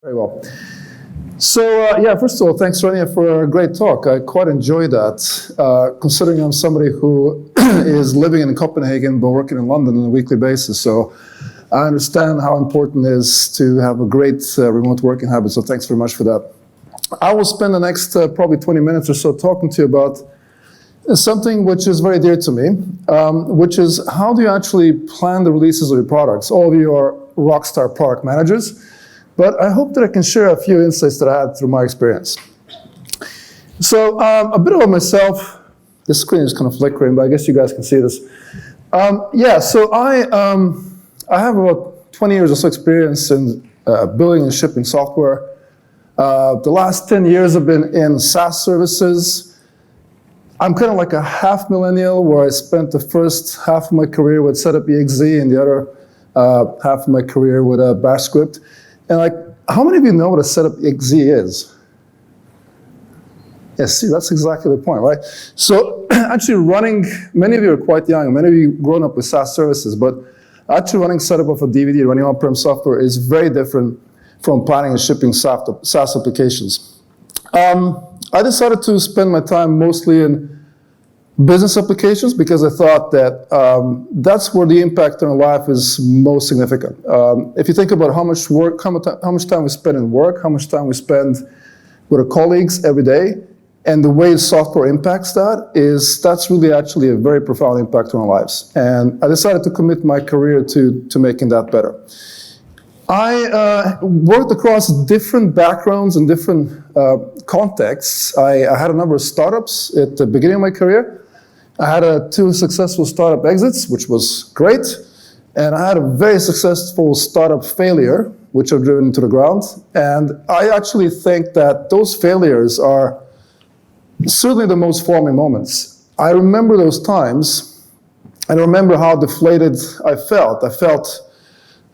Very well. So, first of all, thanks, Rania, for a great talk. I quite enjoyed that, considering I'm somebody who is living in Copenhagen but working in London on a weekly basis. So I understand how important it is to have a great remote working habit. So thanks very much for that. I will spend the next probably 20 minutes or so talking to you about something which is very dear to me, which is how do you actually plan the releases of your products? All of you are rockstar product managers. But I hope that I can share a few insights that I had through my experience. So a bit about myself. This screen is kind of flickering, but I guess you guys can see this. So I have about 20 years or so experience in building and shipping software. The last 10 years have been in SaaS services. I'm kind of like a half millennial where I spent the first half of my career with setup.exe and the other half of my career with Bash script. And how many of you know what a setup.exe is? Yes, see, that's exactly the point, right? So actually many of you are quite young, many of you grown up with SaaS services, but actually running setup of a DVD, running on-prem software is very different from planning and shipping SaaS applications. I decided to spend my time mostly in business applications because I thought that that's where the impact on life is most significant. If you think about how much time we spend in work, how much time we spend with our colleagues every day, and the way software impacts that's really actually a very profound impact on our lives. And I decided to commit my career to making that better. I worked across different backgrounds and different contexts. I had a number of startups at the beginning of my career. I had 2 successful startup exits, which was great. And I had a very successful startup failure, which I've driven to the ground. And I actually think that those failures are certainly the most forming moments. I remember those times, and I remember how deflated I felt. I felt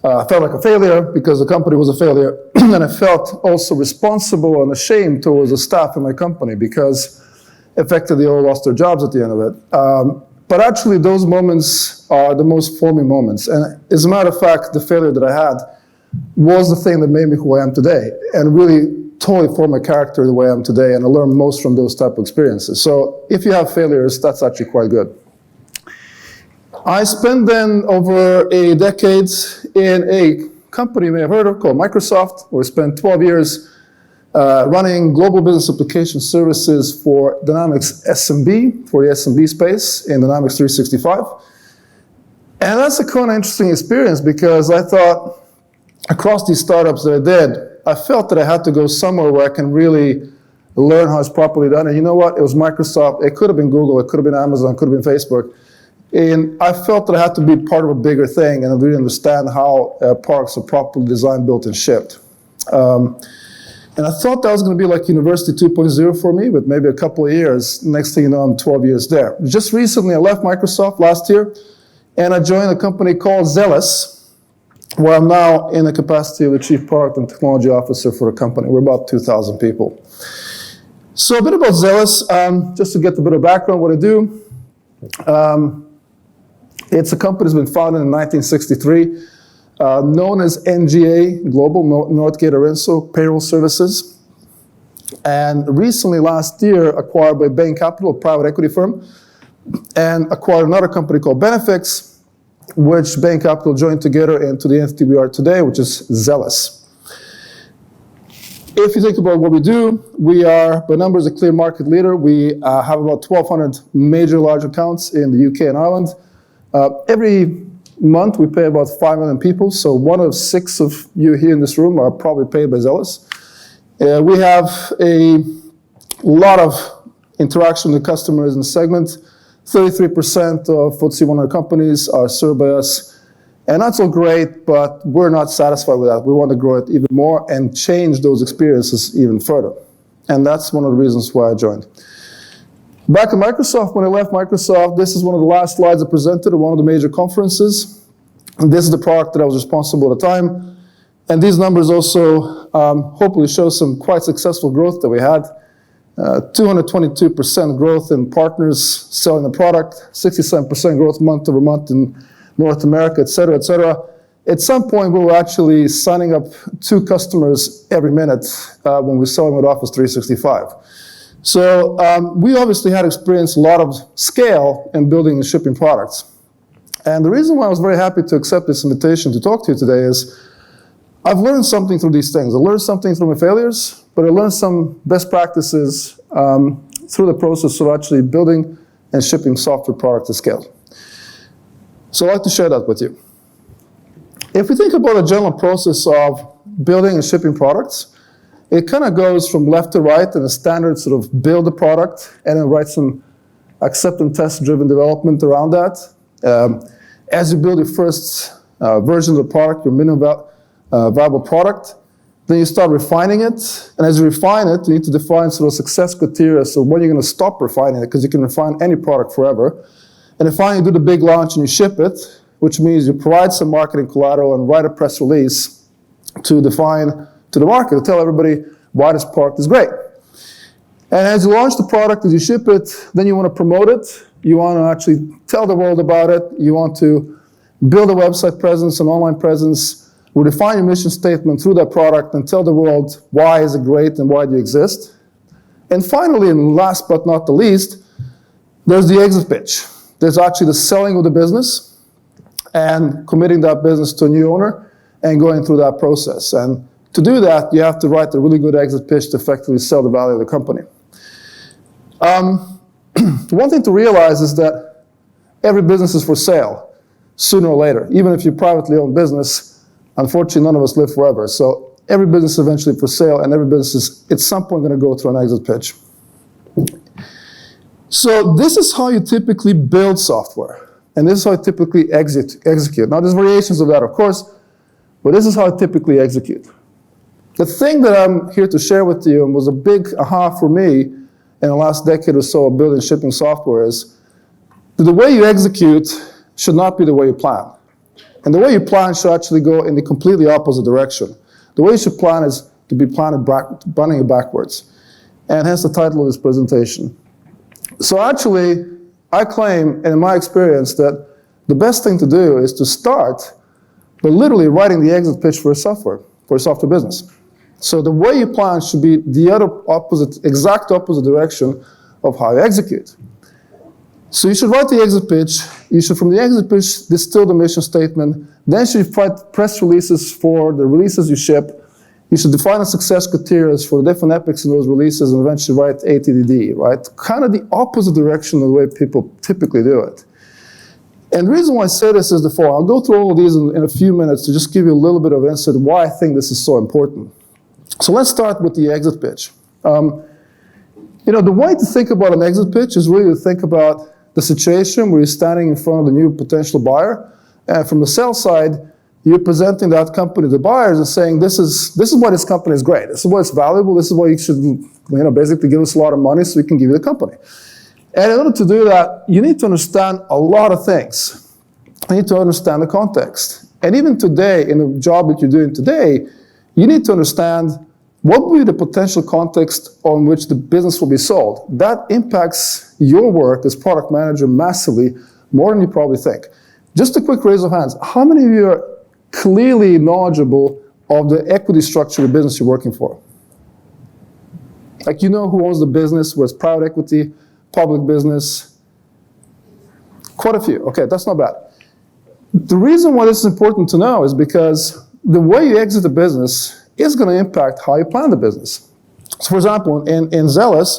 like a failure because the company was a failure. And I felt also responsible and ashamed towards the staff in my company because effectively all lost their jobs at the end of it. But actually those moments are the most forming moments. And as a matter of fact, the failure that I had was the thing that made me who I am today and really totally formed my character the way I am today. And I learned most from those type of experiences. So if you have failures, that's actually quite good. I spent then over a decade in a company you may have heard of called Microsoft, where I spent 12 years running global business application services for Dynamics SMB, for the SMB space in Dynamics 365. And that's a kind of interesting experience because I thought across these startups that I did, I felt that I had to go somewhere where I can really learn how it's properly done. And you know what? It was Microsoft. It could have been Google. It could have been Amazon. It could have been Facebook. And I felt that I had to be part of a bigger thing and really understand how products are properly designed, built, and shipped. And I thought that was going to be like University 2.0 for me, but maybe a couple of years. Next thing you know, I'm 12 years there. Just recently, I left Microsoft last year, and I joined a company called Zellis, where I'm now in the capacity of the Chief Product and Technology Officer for the company. We're about 2,000 people. So a bit about Zellis, just to get a bit of background, what I do. It's a company that's been founded in 1963. Known as NGA Global, Northgate Arinso Payroll Services. And recently, last year, acquired by Bain Capital, a private equity firm, and acquired another company called Benefix, which Bain Capital joined together into the entity we are today, which is Zellis. If you think about what we do, we are, by numbers, a clear market leader. We have about 1,200 major large accounts in the UK and Ireland. Every month, we pay about 5 million people, so 1 of 6 of you here in this room are probably paid by Zellis. We have a lot of interaction with customers in the segment. 33% of FTSE 100 companies are served by us, and that's all great, but we're not satisfied with that. We want to grow it even more and change those experiences even further, and that's one of the reasons why I joined. Back at Microsoft, when I left Microsoft, this is one of the last slides I presented at one of the major conferences. And this is the product that I was responsible at the time. And these numbers also hopefully show some quite successful growth that we had. 222% growth in partners selling the product, 67% growth month over month in North America, et cetera, et cetera. at some point, we were actually signing up 2 customers every minute when we were selling with Office 365. So we obviously had experienced a lot of scale in building and shipping products. And the reason why I was very happy to accept this invitation to talk to you today is I've learned something through these things. I learned something through my failures, but I learned some best practices through the process of actually building and shipping software products at scale. So I'd like to share that with you. If we think about the general process of building and shipping products, it kind of goes from left to right in a standard sort of build a product and then write some accept and test driven development around that. As you build your first version of the product, your minimum viable product, then you start refining it. And as you refine it, you need to define sort of success criteria. So when you're going to stop refining it, because you can refine any product forever. And then finally you do the big launch and you ship it, which means you provide some marketing collateral and write a press release to define to the market, to tell everybody why this product is great. And as you launch the product, as you ship it, then you want to promote it. You want to actually tell the world about it. You want to build a website presence, an online presence. We define your mission statement through that product and tell the world why is it great and why do you exist. And finally, and last but not the least, there's the exit pitch. There's actually the selling of the business and committing that business to a new owner and going through that process. And to do that, you have to write a really good exit pitch to effectively sell the value of the company. One thing to realize is that every business is for sale sooner or later. Even if you're a privately owned business, unfortunately, none of us live forever. So every business is eventually for sale, and every business is at some point going to go through an exit pitch. So this is how you typically build software, and this is how you typically execute. Now, there's variations of that, of course, but this is how I typically execute. The thing that I'm here to share with you, and was a big aha for me in the last decade or so of building and shipping software, is that the way you execute should not be the way you plan. And the way you plan should actually go in the completely opposite direction. The way you should plan is to be planning it backwards. And hence the title of this presentation. So actually, I claim, and in my experience, that the best thing to do is to start by literally writing the exit pitch for a software business. So the way you plan should be the exact opposite direction of how you execute. So you should write the exit pitch. You should, from the exit pitch, distill the mission statement. Then you should write press releases for the releases you ship. You should define the success criteria for the different epics in those releases and eventually write ATDD, right? Kind of the opposite direction of the way people typically do it. And the reason why I say this is the following. I'll go through all of these in a few minutes to just give you a little bit of insight why I think this is so important. So let's start with the exit pitch. The way to think about an exit pitch is really to think about the situation where you're standing in front of the new potential buyer, and from the sales side, you're presenting that company to the buyers and saying, this is why this company is great. This is why it's valuable. This is why you should, basically give us a lot of money so we can give you the company. And in order to do that, you need to understand a lot of things. You need to understand the context. And even today, in the job that you're doing today, you need to understand what will be the potential context on which the business will be sold. That impacts your work as product manager massively, more than you probably think. Just a quick raise of hands. How many of you are clearly knowledgeable of the equity structure of the business you're working for? Like, you know who owns the business, whether it's private equity, public business? Quite a few. Okay, that's not bad. The reason why this is important to know is because the way you exit the business is going to impact how you plan the business. So for example, in Zellis,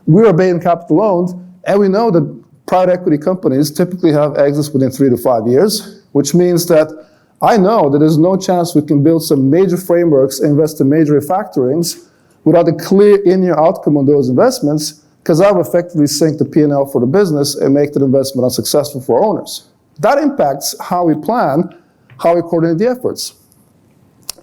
we are Bain Capital owned, and we know that private equity companies typically have exits within 3 to 5 years, which means that I know that there's no chance we can build some major frameworks, invest in major refactorings without a clear in-year outcome on those investments, because that will effectively sink the P&L for the business and make that investment unsuccessful for owners. That impacts how we plan, how we coordinate the efforts.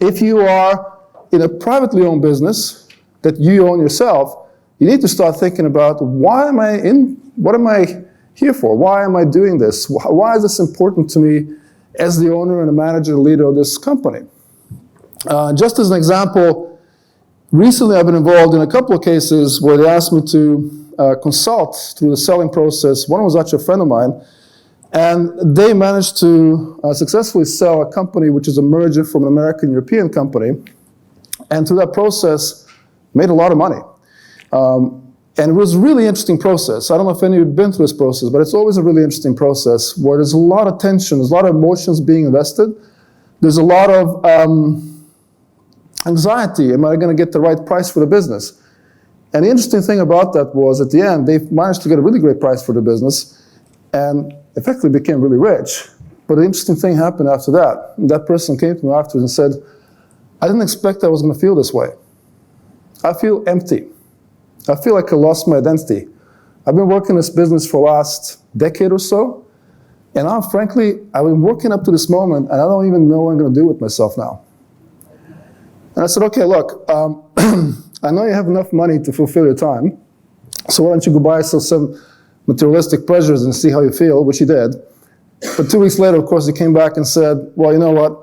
If you are in a privately owned business that you own yourself, you need to start thinking about what am I here for? Why am I doing this? Why is this important to me as the owner and the manager and leader of this company? Just as an example, recently I've been involved in a couple of cases where they asked me to consult through the selling process. One was actually a friend of mine, And they managed to successfully sell a company which is a merger from an American-European company. And through that process, made a lot of money. And it was a really interesting process. I don't know if any of you have been through this process, but it's always a really interesting process where there's a lot of tension, there's a lot of emotions being invested. There's a lot of anxiety. Am I going to get the right price for the business? And the interesting thing about that was, at the end, they managed to get a really great price for the business and effectively became really rich. But the interesting thing happened after that. That person came to me afterwards and said, I didn't expect I was going to feel this way. I feel empty. I feel like I lost my identity. I've been working in this business for the last decade or so, and now, frankly, I've been working up to this moment, and I don't even know what I'm going to do with myself now. And I said, okay, look, I know you have enough money to fulfill your time, so why don't you go buy yourself some materialistic pleasures and see how you feel, which he did. But 2 weeks later, of course, he came back and said, well, you know what,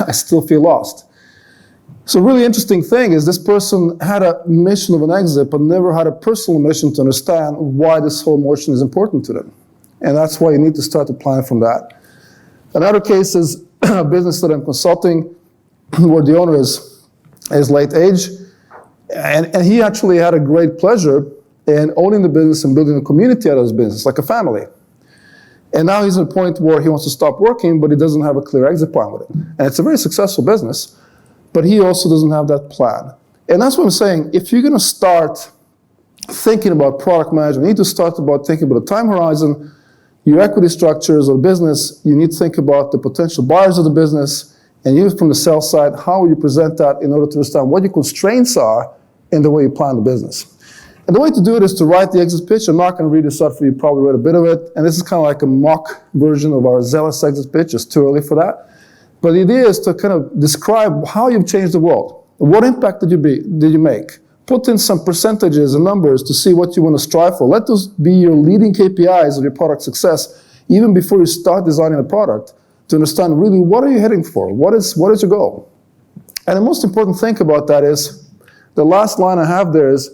I still feel lost. So a really interesting thing is this person had a mission of an exit, but never had a personal mission to understand why this whole motion is important to them. And that's why you need to start to plan from that. Another case is a business that I'm consulting where the owner is late age, and he actually had a great pleasure in owning the business and building a community out of his business, like a family. And now he's at a point where he wants to stop working, but he doesn't have a clear exit plan with it. And it's a very successful business, but he also doesn't have that plan. And that's what I'm saying. If you're going to start thinking about product management, you need to start about thinking about the time horizon, your equity structures of the business. You need to think about the potential buyers of the business, and you from the sales side, how will you present that in order to understand what your constraints are in the way you plan the business. And the way to do it is to write the exit pitch. I'm not going to read this out for you, you probably read a bit of it. And this is kind of like a mock version of our zealous exit pitch. It's too early for that. But the idea is to kind of describe how you've changed the world. What impact did you make? Put in some percentages and numbers to see what you want to strive for. Let those be your leading KPIs of your product success, even before you start designing a product, to understand really what are you heading for? What is your goal? And the most important thing about that is, the last line I have there is,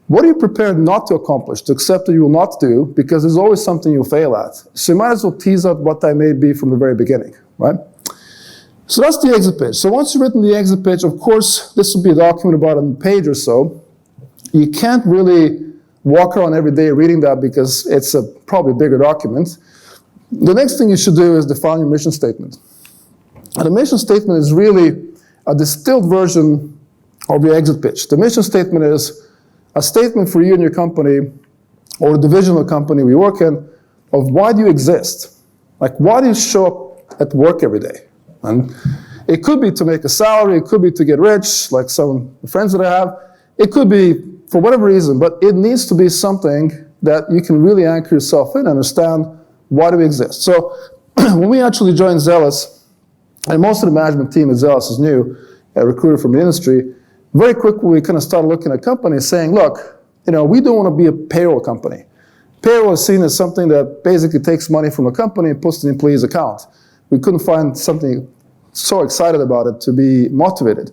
what are you prepared not to accomplish, to accept that you will not do, because there's always something you'll fail at. So you might as well tease out what that may be from the very beginning, right? So that's the exit pitch. So once you've written the exit pitch, of course, this will be a document about a page or so. You can't really walk around every day reading that because it's a probably bigger document. The next thing you should do is define your mission statement. And the mission statement is really a distilled version of your exit pitch. The mission statement is a statement for you and your company, or the division of the company we work in, of why do you exist? Like, why do you show up at work every day? And it could be to make a salary, it could be to get rich, like some friends that I have. It could be for whatever reason, but it needs to be something that you can really anchor yourself in and understand why do we exist. So when we actually joined Zealous, and most of the management team at Zealous is new, a recruiter from the industry, very quickly we kind of started looking at companies saying, look, we don't want to be a payroll company. Payroll is seen as something that basically takes money from a company and puts it in the employee's account. We couldn't find something so excited about it to be motivated.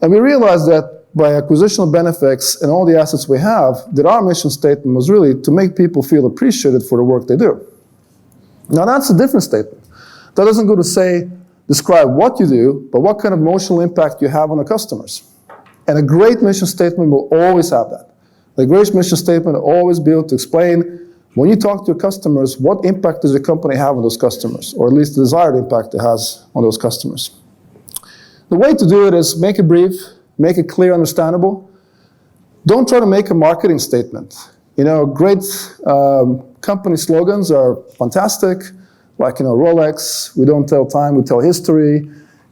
And we realized that by acquisition of benefits and all the assets we have, that our mission statement was really to make people feel appreciated for the work they do. Now that's a different statement. That doesn't go to describe what you do, but what kind of emotional impact you have on the customers. And a great mission statement will always have that. The great mission statement will always be able to explain, when you talk to your customers, what impact does your company have on those customers, or at least the desired impact it has on those customers. The way to do it is make it brief, make it clear, understandable. Don't try to make a marketing statement. Great company slogans are fantastic, like Rolex, we don't tell time, we tell history.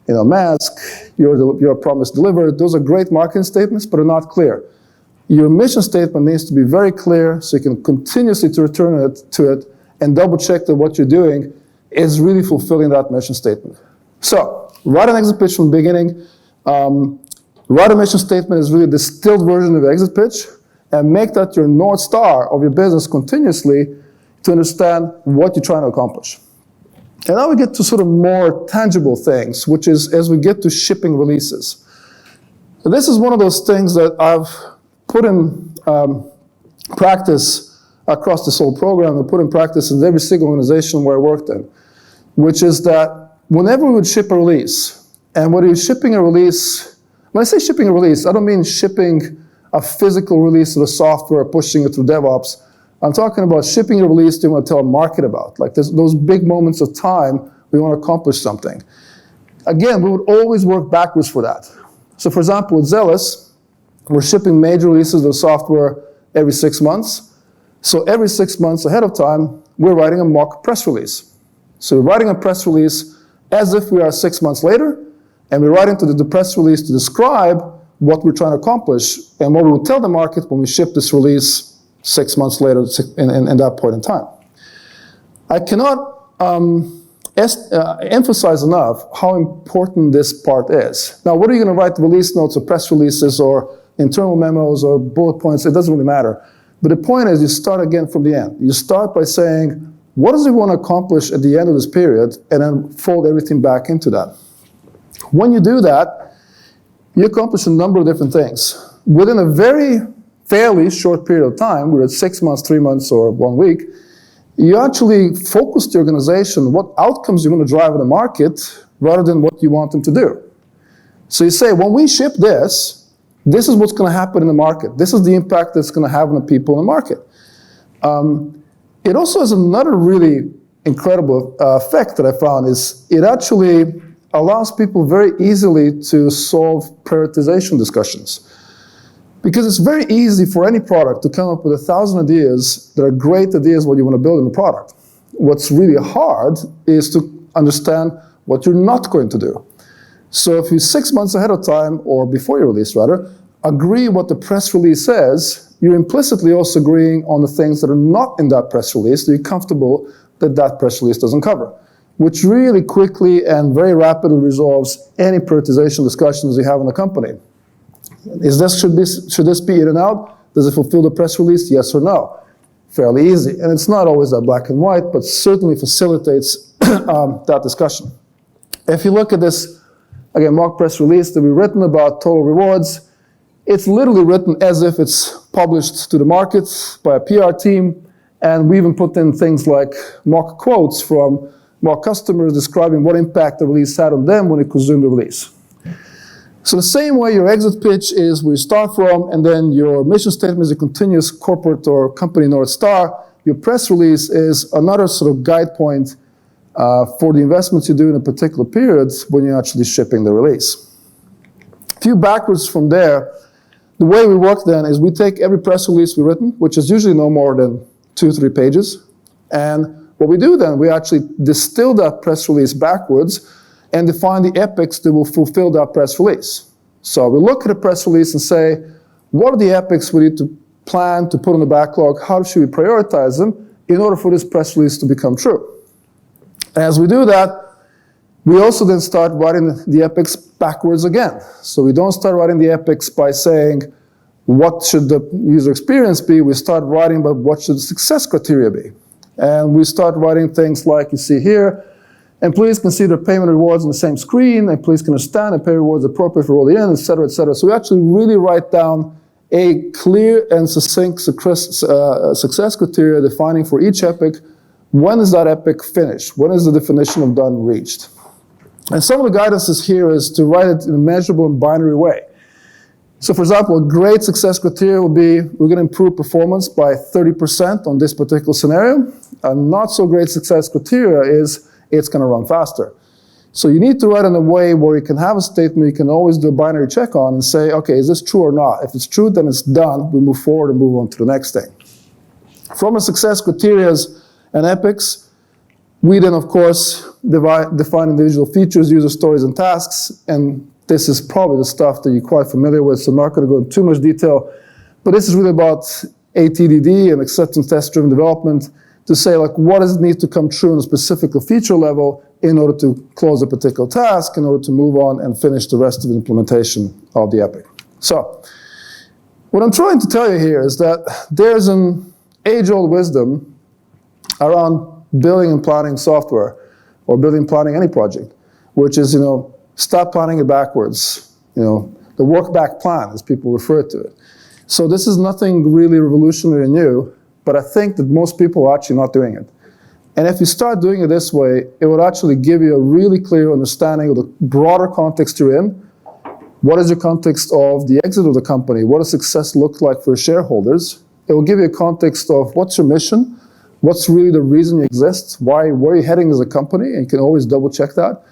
Mask, your promise delivered. Those are great marketing statements, but are not clear. Your mission statement needs to be very clear so you can continuously return to it and double check that what you're doing is really fulfilling that mission statement. So, write an exit pitch from the beginning. Write a mission statement is really a distilled version of the exit pitch, and make that your North Star of your business continuously to understand what you're trying to accomplish. And now we get to sort of more tangible things, which is as we get to shipping releases. This is one of those things that I've put in practice across this whole program and put in practice in every single organization where I worked in, which is that whenever we would ship a release, and when you're shipping a release, when I say shipping a release, I don't mean shipping a physical release of the software, pushing it through DevOps. I'm talking about shipping a release that you want to tell a market about. Like those big moments of time, we want to accomplish something. Again, we would always work backwards for that. So for example, with Zealous, we're shipping major releases of the software every 6 months. So every 6 months ahead of time, we're writing a mock press release. So we're writing a press release as if we are 6 months later, and we're writing to the press release to describe what we're trying to accomplish and what we will tell the market when we ship this release 6 months later in that point in time. I cannot emphasize enough how important this part is. Now, what are you going to write, release notes or press releases or internal memos or bullet points? It doesn't really matter. But the point is you start again from the end. You start by saying, what does it want to accomplish at the end of this period, and then fold everything back into that. When you do that, you accomplish a number of different things. Within a very fairly short period of time, whether it's 6 months, 3 months, or 1 week, you actually focus the organization what outcomes you want to drive in the market rather than what you want them to do. So you say, when we ship this, this is what's going to happen in the market. This is the impact that's going to have on the people in the market. It also has another really incredible effect that I found is it actually allows people very easily to solve prioritization discussions. Because it's very easy for any product to come up with 1,000 ideas that are great ideas what you want to build in the product. What's really hard is to understand what you're not going to do. So if you 6 months ahead of time, or before you release rather, agree what the press release says, you're implicitly also agreeing on the things that are not in that press release that you're comfortable that that press release doesn't cover, which really quickly and very rapidly resolves any prioritization discussions you have in the company. Should this be in and out? Does it fulfill the press release? Yes or no? Fairly easy. And it's not always that black and white, but certainly facilitates that discussion. If you look at this, again, mock press release that we've written about total rewards, it's literally written as if it's published to the market by a PR team, and we even put in things like mock quotes from mock customers describing what impact the release had on them when they consumed the release. So the same way your exit pitch is where you start from, and then your mission statement is a continuous corporate or company North Star, your press release is another sort of guide point for the investments you do in a particular period when you're actually shipping the release. A few backwards from there, the way we work then is we take every press release we've written, which is usually no more than 2 or 3 pages, and what we do then, we actually distill that press release backwards and define the epics that will fulfill that press release. So we look at a press release and say, what are the epics we need to plan to put on the backlog? How should we prioritize them in order for this press release to become true? As we do that, we also then start writing the epics backwards again. So we don't start writing the epics by saying, what should the user experience be? We start writing about what should the success criteria be. And we start writing things like you see here, employees can see their payment rewards on the same screen, employees can understand and pay rewards appropriate for all the in, et cetera, et cetera. So we actually really write down a clear and succinct success criteria defining for each epic, when is that epic finished? When is the definition of done reached? And some of the guidances here is to write it in a measurable and binary way. So for example, a great success criteria will be, we're going to improve performance by 30% on this particular scenario. A not so great success criteria is, it's going to run faster. So you need to write in a way where you can have a statement you can always do a binary check on and say, okay, is this true or not? If it's true, then it's done. We move forward and move on to the next thing. From a success criteria and epics, we then, of course, define individual features, user stories, and tasks. And this is probably the stuff that you're quite familiar with, so I'm not going to go into too much detail. But this is really about ATDD and acceptance test-driven development to say, like, what does it need to come true on a specific feature level in order to close a particular task, in order to move on and finish the rest of the implementation of the epic. So what I'm trying to tell you here is that there's an age-old wisdom around building and planning software, or building and planning any project, which is, stop planning it backwards. The work back plan, as people refer to it. So this is nothing really revolutionary and new, but I think that most people are actually not doing it. And if you start doing it this way, it would actually give you a really clear understanding of the broader context you're in. What is your context of the exit of the company? What does success look like for shareholders? It will give you a context of what's your mission, what's really the reason you exist, where are you heading as a company, and you can always double check that.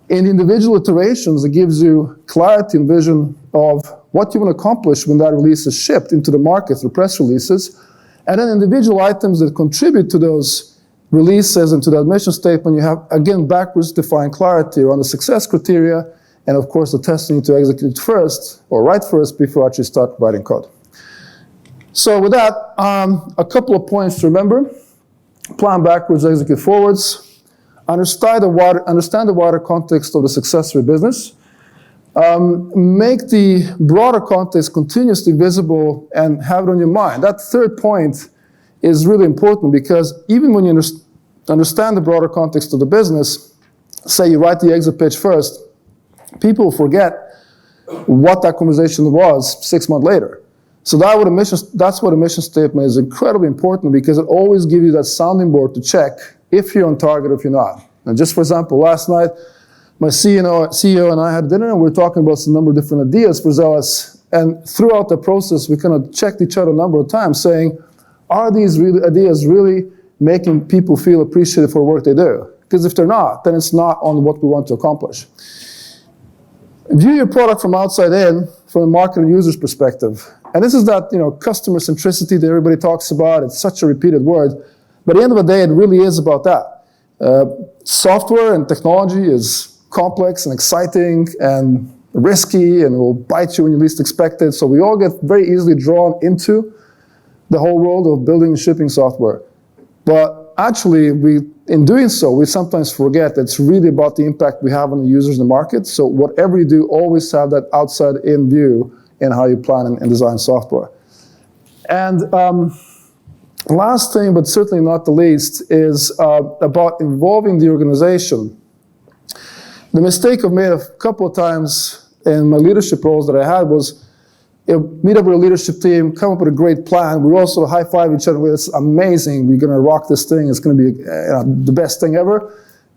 In individual iterations, it gives you clarity and vision of what you want to accomplish when that release is shipped into the market through press releases. And then individual items that contribute to those releases and to that mission statement, you have, again, backwards defined clarity around the success criteria, and of course the testing to execute first, or write first, before actually start writing code. So with that, a couple of points to remember. Plan backwards, execute forwards. Understand the wider context of the success of your business. Make the broader context continuously visible and have it on your mind. That third point is really important, because even when you understand the broader context of the business, say you write the exit pitch first, people forget what that conversation was 6 months later. So that's what a mission statement is incredibly important, because it always gives you that sounding board to check if you're on target or if you're not. And just for example, last night, my CEO and I had dinner, and we were talking about some number of different ideas for Zellis. And throughout the process, we kind of checked each other a number of times, saying, are these ideas really making people feel appreciated for the work they do? Because if they're not, then it's not on what we want to accomplish. View your product from outside in, from the market and user's perspective. And this is that, customer centricity that everybody talks about. It's such a repeated word. But at the end of the day, it really is about that. Software and technology is complex and exciting and risky, and it will bite you when you least expect it. So we all get very easily drawn into the whole world of building and shipping software. But actually, in doing so, we sometimes forget that it's really about the impact we have on the users in the market. So whatever you do, always have that outside-in view in how you plan and design software. And last thing, but certainly not the least, is about involving the organization. The mistake I've made a couple of times in my leadership roles that I had was meet up with a leadership team, come up with a great plan. We also high-five each other. It's amazing. We're going to rock this thing. It's going to be the best thing ever.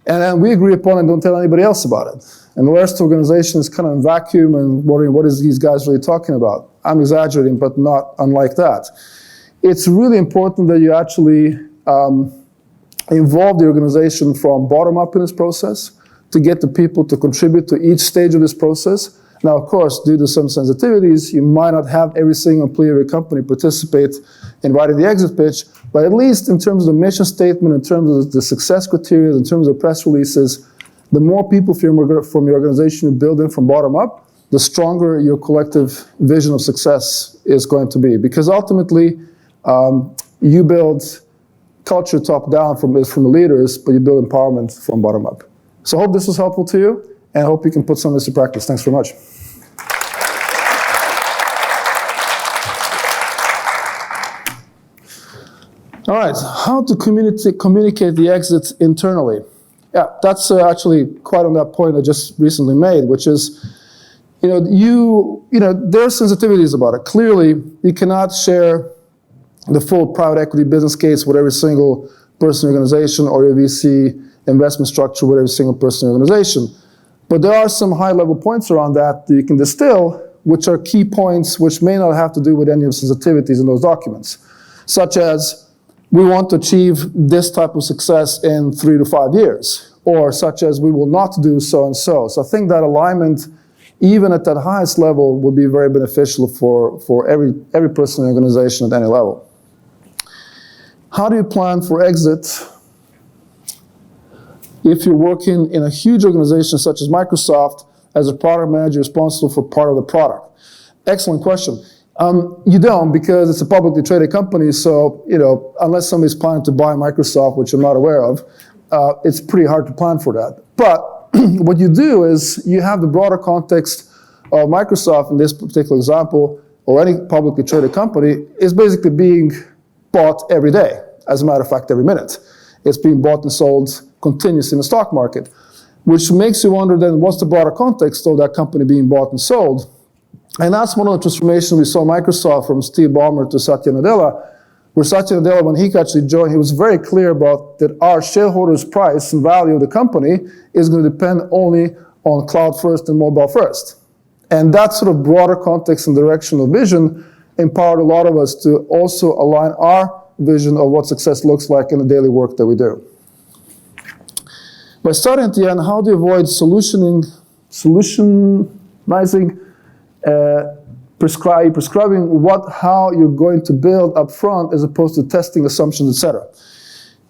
And then we agree upon it and don't tell anybody else about it. And the rest of the organization is kind of in vacuum and wondering, what is these guys really talking about? I'm exaggerating, but not unlike that. It's really important that you actually involve the organization from bottom up in this process to get the people to contribute to each stage of this process. Now, of course, due to some sensitivities, you might not have every single employee of your company participate in writing the exit pitch, but at least in terms of the mission statement, in terms of the success criteria, in terms of press releases, the more people from your organization you build in from bottom up, the stronger your collective vision of success is going to be. Because ultimately, you build culture top down from the leaders, but you build empowerment from bottom up. So I hope this was helpful to you, and I hope you can put some of this to practice. Thanks very much. All right, how to communicate the exits internally. Yeah, that's actually quite on that point I just recently made, which is, there are sensitivities about it. Clearly, you cannot share the full private equity business case with every single person in the organization, or your VC investment structure with every single person in the organization. But there are some high-level points around that you can distill, which are key points which may not have to do with any of the sensitivities in those documents, such as, we want to achieve this type of success in 3 to 5 years, or such as, we will not do so and so. So I think that alignment, even at that highest level, would be very beneficial for every person in the organization at any level. How do you plan for exit if you're working in a huge organization such as Microsoft as a product manager responsible for part of the product? Excellent question. You don't, because it's a publicly traded company, so unless somebody's planning to buy Microsoft, which I'm not aware of, it's pretty hard to plan for that. But what you do is you have the broader context of Microsoft in this particular example, or any publicly traded company, is basically being bought every day. As a matter of fact, every minute. It's being bought and sold continuously in the stock market, which makes you wonder then, what's the broader context of that company being bought and sold? And that's one of the transformations we saw in Microsoft from Steve Ballmer to Satya Nadella, where Satya Nadella, when he actually joined, he was very clear about that our shareholders' price and value of the company is going to depend only on cloud first and mobile first. And that sort of broader context and directional vision empowered a lot of us to also align our vision of what success looks like in the daily work that we do. By starting at the end, how do you avoid solutionizing, prescribing how you're going to build up front as opposed to testing assumptions, etc.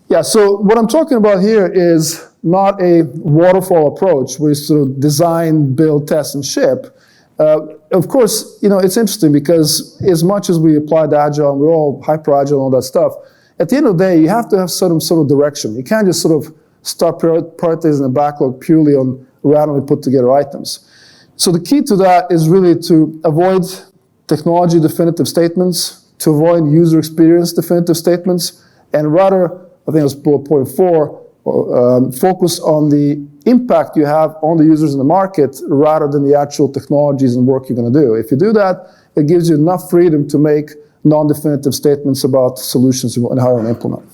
Yeah, so what I'm talking about here is not a waterfall approach where you sort of design, build, test, and ship. Of course, it's interesting because as much as we applied Agile, and we're all hyper-Agile and all that stuff, at the end of the day, you have to have some sort of direction. You can't just sort of start prioritizing the backlog purely on randomly put together items. So the key to that is really to avoid technology definitive statements, to avoid user experience definitive statements, and rather, I think it was bullet point 4, focus on the impact you have on the users in the market rather than the actual technologies and work you're going to do. If you do that, it gives you enough freedom to make non-definitive statements about solutions and how you implement.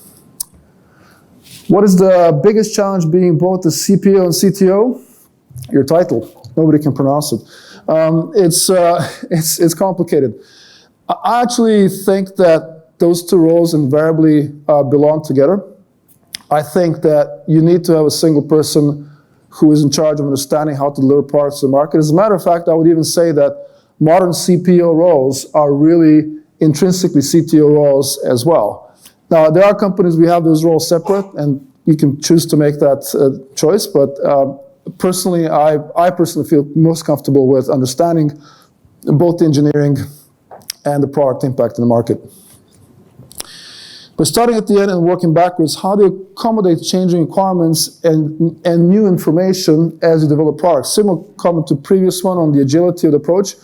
What is the biggest challenge being both the CPO and CTO? Your title. Nobody can pronounce it. It's complicated. I actually think that those two roles invariably belong together. I think that you need to have a single person who is in charge of understanding how to deliver products to the market. As a matter of fact, I would even say that modern CPO roles are really intrinsically CTO roles as well. Now, there are companies we have those roles separate, and you can choose to make that choice, but personally, I personally feel most comfortable with understanding both the engineering and the product impact in the market. But starting at the end and working backwards, how do you accommodate changing requirements and new information as you develop products? Similar comment to previous one on the agility of the approach.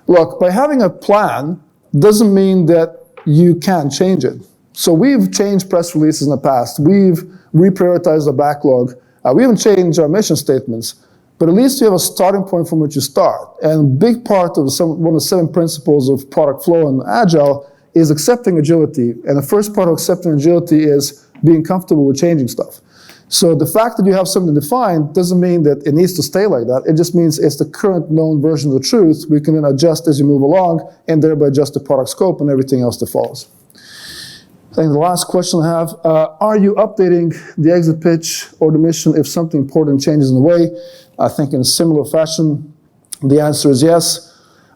Look, by having a plan doesn't mean that you can't change it. So we've changed press releases in the past. We've reprioritized the backlog. We haven't changed our mission statements, but at least you have a starting point from which you start. And a big part of one of the 7 principles of product flow and Agile is accepting agility. And the first part of accepting agility is being comfortable with changing stuff. So the fact that you have something defined doesn't mean that it needs to stay like that. It just means it's the current known version of the truth. We can then adjust as you move along and thereby adjust the product scope and everything else that follows. I think the last question I have, are you updating the exit pitch or the mission if something important changes in the way? I think in a similar fashion, the answer is yes.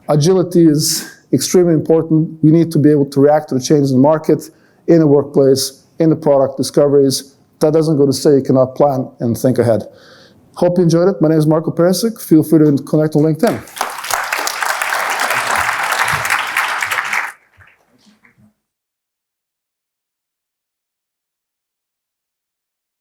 Agility is extremely important. You need to be able to react to the changes in the market, in the workplace, in the product discoveries. That doesn't go to say you cannot plan and think ahead. Hope you enjoyed it. My name is Marko Peresic. Feel free to connect on LinkedIn.